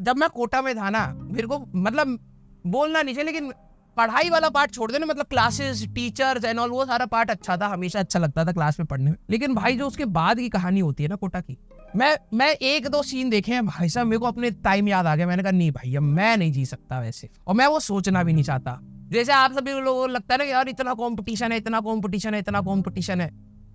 जब मैं कोटा में था ना, मेरे को मतलब बोलना नहीं चाहिए, लेकिन पढ़ाई वाला पार्ट छोड़ देना, मतलब क्लासेस, टीचर्स एंड ऑल, वो सारा पार्ट अच्छा था, हमेशा अच्छा लगता था क्लास में पढ़ने में। लेकिन भाई जो उसके बाद की कहानी होती है ना कोटा की, मैं एक दो सीन देखे हैं भाई साहब, मेरे को अपने टाइम याद आ गया। मैंने कहा नहीं भाई, अब मैं नहीं जी सकता वैसे, और मैं वो सोचना भी नहीं चाहता। जैसे आप सभी लोगों को लगता है ना यार इतना कॉम्पिटिशन है, इतना कॉम्पिटिशन है, इतना कॉम्पिटिशन है।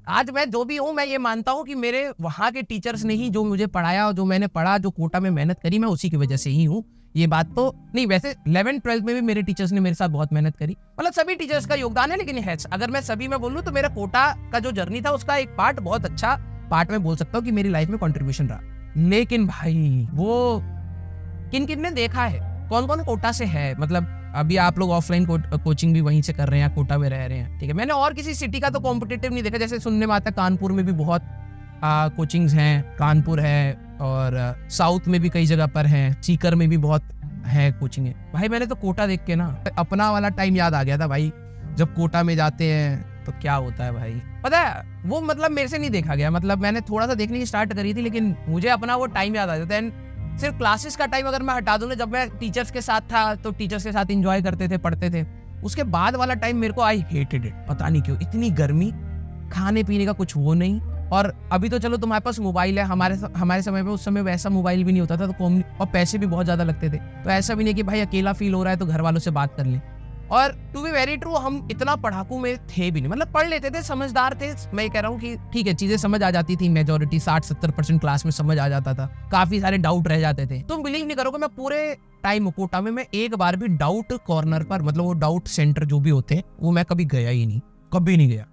आज मैं जो भी हूँ, मैं ये मानता हूँ कि मेरे वहाँ के टीचर्स ने ही जो मुझे पढ़ाया और जो मैंने पढ़ा, जो कोटा में मेहनत करी, मैं उसी की वजह से ही हूँ। ये बात तो नहीं, वैसे 11th-12th में भी मेरे टीचर्स ने मेरे साथ बहुत मेहनत करी, मतलब सभी टीचर्स का योगदान है। लेकिन है, अगर मैं सभी में बोलूँ तो मेरा कोटा का जो जर्नी था उसका एक पार्ट, बहुत अच्छा पार्ट में बोल सकता हूँ कि मेरी लाइफ में कंट्रीब्यूशन रहा। लेकिन भाई वो किन किन ने देखा है, कौन कौन कोटा से है, मतलब अभी आप लोग ऑफलाइन कोचिंग भी वहीं से कर रहे हैं, कोटा में रह रहे हैं, ठीक है। मैंने और किसी सिटी का तो कॉम्पिटिटिव नहीं देखा, जैसे सुनने में आता है कानपुर में भी बहुत कोचिंग्स हैं, कानपुर है, और साउथ में भी कई जगह पर हैं, सीकर में भी बहुत है कोचिंग है। भाई मैंने तो कोटा देख के ना अपना वाला टाइम याद आ गया था भाई, जब कोटा में जाते हैं तो क्या होता है भाई, पता है वो मतलब मेरे से नहीं देखा गया, मतलब मैंने थोड़ा सा देखने की स्टार्ट करी थी, लेकिन मुझे अपना वो टाइम याद आ जाता है। सिर्फ क्लासेस का टाइम अगर मैं हटा दूं ना, जब मैं टीचर्स के साथ था तो टीचर्स के साथ एंजॉय करते थे, पढ़ते थे, उसके बाद वाला टाइम मेरे को आई हेटेड इट, पता नहीं क्यों, इतनी गर्मी, खाने पीने का कुछ वो नहीं। और अभी तो चलो तुम्हारे पास मोबाइल है, हमारे समय में, उस समय वैसा मोबाइल भी नहीं होता था, तो और पैसे भी बहुत ज्यादा लगते थे, तो ऐसा भी नहीं कि भाई अकेला फील हो रहा है तो घर वालों से बात कर लें। और टू बी वेरी ट्रू, हम इतना पढ़ाकू में थे भी नहीं, मतलब पढ़ लेते थे, समझदार थे। मैं कह रहा हूँ कि ठीक है, चीजें समझ आ जाती थी, मेजोरिटी 60-70% क्लास में समझ आ जाता था, काफी सारे डाउट रह जाते थे। तुम बिलीव नहीं करोगे, मैं पूरे टाइम कोटा में मैं एक बार भी डाउट कॉर्नर पर, मतलब वो डाउट सेंटर जो भी होते हैं, वो मैं कभी गया ही नहीं, कभी नहीं गया।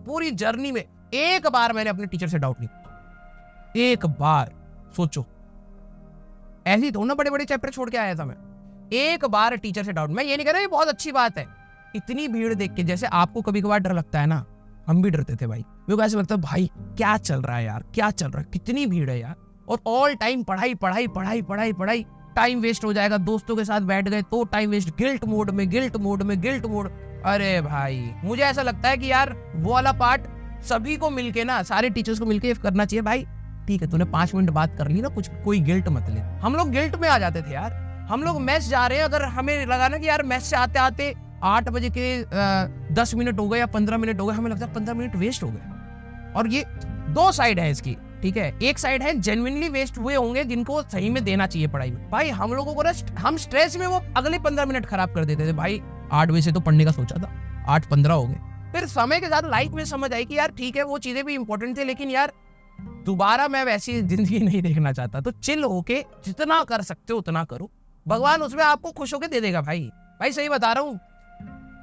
पूरी जर्नी में एक बार मैंने अपने टीचर से डाउट नहीं, एक बार। सोचो, ऐसी थोड़ा ना बड़े बड़े चैप्टर छोड़ के आया था मैं, एक बार टीचर से डाउट। मैं ये नहीं कह रहा, ये बहुत अच्छी बात है। इतनी भीड़ देख के, जैसे आपको कभी कभार डर लगता है ना, हम भी डरते थे भाई, मेरे को ऐसा लगता है भाई क्या चल रहा है यार, क्या चल रहा है, कितनी भीड़ है यार, और ऑल टाइम पढ़ाई पढ़ाई पढ़ाई पढ़ाई पढ़ाई, टाइम वेस्ट हो जाएगा, दोस्तों के साथ बैठ गए तो टाइम वेस्ट, गिल्ट मोड। अरे भाई मुझे ऐसा लगता है कि यार वो वाला पार्ट सभी को मिलके ना, सारे टीचर्स को मिलके करना चाहिए। भाई ठीक है, तूने 5 मिनट बात कर ली ना, कुछ कोई गिल्ट मत ले। हम लोग गिल्ट में आ जाते थे यार, हम लोग मैस जा रहे हैं, अगर हमें लगा ना कि यार मैस से आते आते 8 बजे के 10 मिनट हो गए या 15 मिनट हो गए, हमें लगता है 15 मिनट वेस्ट हो गए। और ये दो साइड है इसकी, ठीक है। एक साइड है जेन्युइनली वेस्ट हुए होंगे, जिनको सही में देना चाहिए पढ़ाई में। भाई हम लोगों को ना, हम स्ट्रेस में वो अगले 15 मिनट खराब कर देते थे। भाई 8 बजे से तो पढ़ने का सोचा था, 8:15 हो गए। फिर समय के साथ लाइफ में समझ आई कि यार ठीक है, वो चीजें भी इंपॉर्टेंट थी, लेकिन यार दोबारा मैं वैसी जिंदगी नहीं देखना चाहता। तो चिल होके जितना कर सकते हो उतना करो, भगवान उसमें आपको खुश होके दे देगा। भाई सही बता रहा हूँ,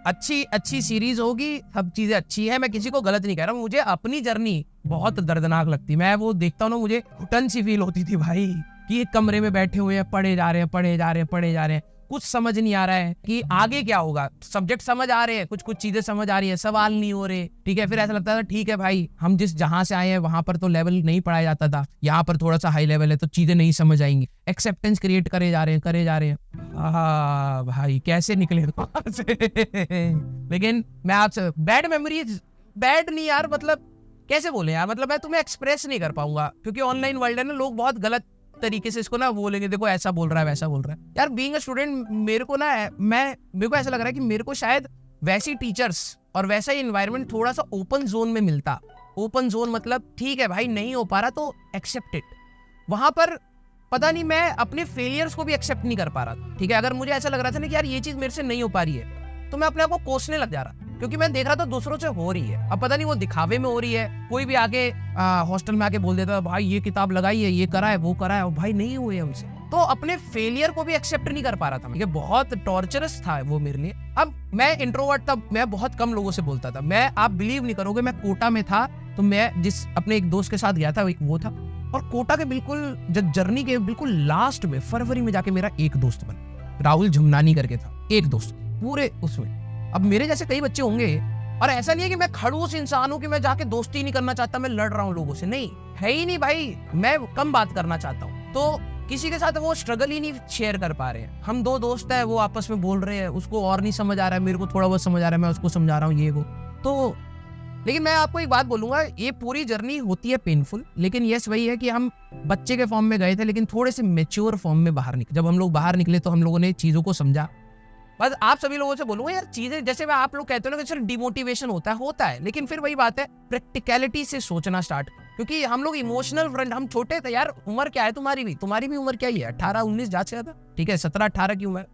अच्छी सीरीज होगी, सब चीजें अच्छी है, मैं किसी को गलत नहीं कह रहा हूँ। मुझे अपनी जर्नी बहुत दर्दनाक लगती, मैं वो देखता हूँ ना, मुझे घुटन सी फील होती थी भाई, कि एक कमरे में बैठे हुए हैं, पढ़े जा रहे हैं, कुछ समझ नहीं आ रहा है कि आगे क्या होगा। सब्जेक्ट समझ आ रहे हैं, कुछ चीजें समझ आ रही है, सवाल नहीं हो रहे, ठीक है। फिर ऐसा लगता था ठीक है भाई, हम जहां से आए हैं वहां पर तो लेवल नहीं पढ़ाया जाता था, यहाँ पर थोड़ा सा हाई लेवल है, तो चीजें नहीं समझ आएंगी। एक्सेप्टेंस क्रिएट करे जा रहे हैं। भाई कैसे निकले वहां से। लेकिन मैं आपसे बैड मेमोरीज, बैड नहीं यार, मतलब कैसे बोले यार, मतलब मैं तुम्हें एक्सप्रेस नहीं कर पाऊंगा, क्योंकि ऑनलाइन वर्ल्ड है ना, लोग बहुत गलत तरीके से इसको ना बोलेंगे, देखो ऐसा बोल रहा है, वैसा बोल रहा है। यार बीइंग अ स्टूडेंट, मेरे को ऐसा लग रहा है कि मेरे को शायद वैसी टीचर्स और वैसा ही एनवायरनमेंट थोड़ा सा ओपन जोन में मिलता। ओपन जोन मतलब ठीक है भाई, नहीं हो पा रहा तो एक्सेप्ट इट। वहां पर पता नहीं, मैं अपने फेलियर्स को भी एक्सेप्ट नहीं कर पा रहा था, ठीक है। अगर मुझे ऐसा लग रहा था ना कि यार ये चीज मेरे से नहीं हो पा रही है, तो मैं अपने आप को कोसने लग जा रहा, क्योंकि मैं देख रहा था दूसरों से हो रही है। अब पता नहीं वो दिखावे में हो रही है, कोई भी आके हॉस्टल में आके बोल देता है भाई ये किताब लगाई है, ये करा है, वो करा है, और भाई नहीं हुए हमसे, तो अपने फेलियर को भी एक्सेप्ट नहीं कर पा रहा था। ये बहुत टॉर्चरस था वो मेरे लिए। अब मैं इंट्रोवर्ट था, मैं बहुत कम लोगों से बोलता था। आप बिलीव नहीं करोगे, मैं कोटा में था तो मैं जिस अपने एक दोस्त के साथ गया था, वो था, और कोटा के बिल्कुल जर्नी के बिल्कुल लास्ट में फरवरी में जाके मेरा एक दोस्त बना, राहुल झुमनानी करके था, एक दोस्त पूरे उसमें। अब मेरे जैसे कई बच्चे होंगे, और ऐसा नहीं है कि मैं खड़ूस इंसान हूं कि मैं जाके दोस्ती नहीं करना चाहता, मैं लड़ रहा हूं लोगों से, नहीं है ही नहीं भाई। मैं कम बात करना चाहता हूं, तो किसी के साथ वो स्ट्रगल ही नहीं शेयर कर पा रहे हैं। हम 2 दोस्त हैं, वो आपस में बोल रहे हैं, उसको और नहीं समझ आ रहा है, मेरे को थोड़ा बहुत समझ आ रहा है, मैं उसको समझा रहा हूँ ये वो। तो लेकिन मैं आपको एक बात बोलूंगा, ये पूरी जर्नी होती है पेनफुल, लेकिन यस वही है कि हम बच्चे के फॉर्म में गए थे, लेकिन थोड़े से मेच्योर फॉर्म में बाहर निकले। जब हम लोग बाहर निकले तो हम लोगों ने चीज़ों को समझा। बस आप सभी लोगों से बोलूंगा यार, चीज़ें जैसे मैं आप लोग कहते हो ना कि सर डिमोटिवेशन होता है, लेकिन फिर वही बात है, प्रैक्टिकलिटी से सोचना स्टार्ट। क्योंकि हम लोग इमोशनल फ्रेंड, हम छोटे थे यार। उम्र क्या है तुम्हारी भी उम्र क्या ही है, 18-19 जा से ज्यादा, ठीक है, 17-18 की उम्र।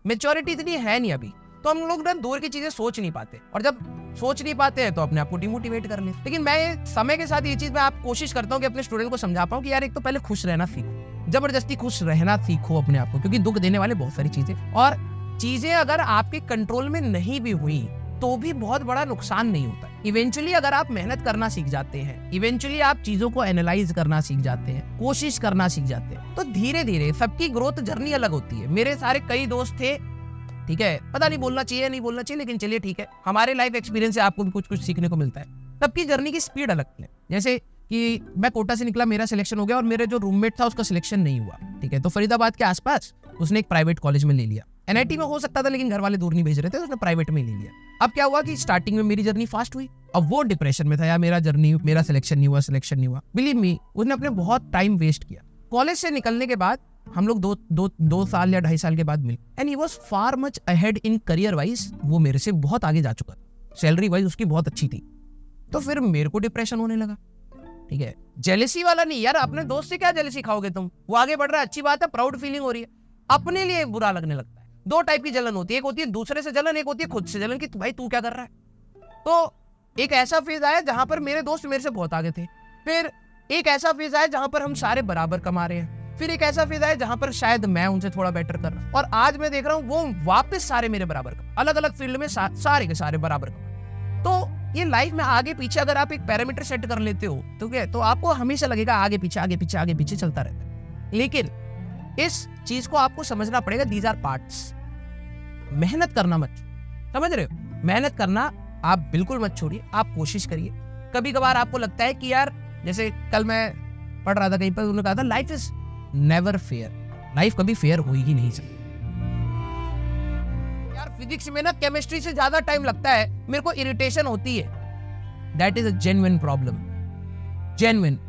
मेच्योरिटी इतनी है नहीं अभी, तो हम लोग ना दूर की चीजें सोच नहीं पाते, और जब सोच नहीं पाते हैं तो अपने आप को डिमोटिवेट कर लेते। लेकिन मैं समय के साथ ये चीज मैं आप कोशिश करता हूँ कि अपने स्टूडेंट को समझा पाऊँ कि यार एक तो पहले खुश रहना सीखो, जबरदस्ती खुश रहना सीखो अपने आप को, क्योंकि दुख देने वाले बहुत सारी चीजें, और चीजें अगर आपके कंट्रोल में नहीं भी हुई तो भी बहुत बड़ा नुकसान नहीं होता। इवेंचुअली अगर आप मेहनत करना सीख जाते हैं, इवेंचुअली आप चीजों को एनालाइज करना सीख जाते हैं, कोशिश करना सीख जाते हैं, तो धीरे धीरे सबकी ग्रोथ जर्नी अलग होती है। मेरे सारे कई दोस्त थे, ठीक है, पता नहीं बोलना चाहिए नहीं बोलना चाहिए, लेकिन चलिए ठीक है, हमारे लाइफ एक्सपीरियंस से आपको भी कुछ कुछ सीखने को मिलता है। सबकी जर्नी की स्पीड अलग है। जैसे कि मैं कोटा से निकला, मेरा सिलेक्शन हो गया, और मेरे जो रूममेट था उसका सिलेक्शन नहीं हुआ, ठीक है, तो फरीदाबाद के आसपास उसने एक प्राइवेट कॉलेज में ले लिया। एनआईटी में हो सकता था, लेकिन घर वाले दूर नहीं भेज रहे थे, तो उसने प्राइवेट में ले लिया। अब क्या हुआ कि स्टार्टिंग में मेरी जर्नी फास्ट हुई, अब वो डिप्रेशन में था, यार मेरा सिलेक्शन नहीं हुआ। बिलीव मी, उसने अपने बहुत टाइम वेस्ट किया। कॉलेज से निकलने के बाद हम लोग दो साल या 2.5 साल के बाद मिले, and he was far much ahead in career wise. वो मेरे से बहुत आगे जा चुका था, सैलरी वाइज उसकी बहुत अच्छी थी। तो फिर मेरे को डिप्रेशन होने लगा, ठीक है, जेलेसी वाला नहीं यार, अपने दोस्त से क्या जेलेसी खाओगे तुम, वो आगे बढ़ रहा है, अच्छी बात है, प्राउड फीलिंग हो रही है, अपने लिए बुरा लगने लगता है। 2 टाइप की जलन होती है, एक होती है दूसरे से जलन, एक होती है खुद से जलन कि भाई तू क्या कर रहा है। तो एक ऐसा फेज आया जहां पर मेरे दोस्त मेरे से बहुत आगे थे, फिर एक ऐसा फेज आया जहां पर हम सारे बराबर कमा रहे हैं, फिर एक ऐसा फेज आया जहां पर शायद मैं उनसे थोड़ा बेटर कर रहा हूं, और आज मैं देख रहा हूं वो वापस सारे मेरे बराबर कमा, अलग अलग फील्ड में सारे के सारे बराबर कमा। तो ये लाइफ में आगे पीछे अगर आप एक पैरामीटर सेट कर लेते हो तो क्या, तो आपको हमेशा लगेगा आगे पीछे चलता रहता है। लेकिन इस चीज को आपको समझना पड़ेगा, दीज आर पार्ट्स। मेहनत करना मत, समझ रहे हो, मेहनत करना आप बिल्कुल मत छोड़िए, आप कोशिश करिए। कभी कभार आपको लगता है कि यार, जैसे कल मैं पढ़ रहा था कहीं पर, उन्होंने कहा था life is never fair, life कभी फेयर हो ही नहीं सकती। यार फिजिक्स में ना केमिस्ट्री से ज्यादा टाइम लगता है, मेरे को इरिटेशन होती है, that is a genuine problem, genuine.